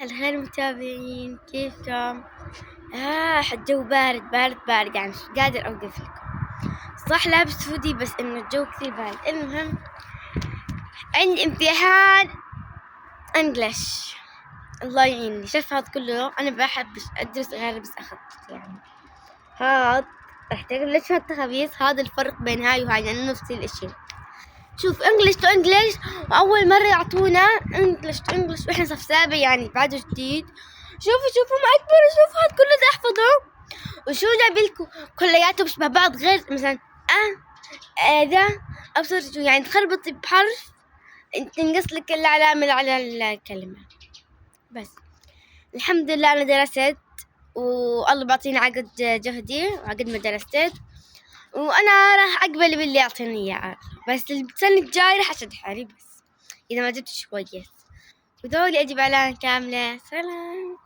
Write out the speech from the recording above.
الخير متابعين، كيفكم؟ الجو بارد يعني مش قادر أوقف لكم. صح لابس هودي بس إنه الجو كثير بارد. المهم عندي امتحان انجلش، الله يعيني. شايف هذا كله أنا بحبش أدرس غير بس أخطط يعني. هاد رح تقول ليش هاد خبيث. هذا الفرق بين هاي وهاي يعني نفس الاشي. شوف انجلش تو انجلش، واول مره يعطونا انجلش تو انجلش واحنا صف سابع يعني بعده جديد. شوفوا ما اكبر، شوفوا هاد كله ده احفظه. وشو جايبلكم كلياته بشبه بعض، غير مثلا ذا ابصر يعني تخربطي بحرف تنقص لك العلامه على الكلمه. بس الحمد لله انا درست والله بعطيني عقد جهدي وعقد ما درست، وانا راح اقبل باللي يعطيني اياه. بس السنة الجاي راح اشد حالي بس اذا ما جبتش كويس. ودوري اجيب اعلان كاملة. سلام.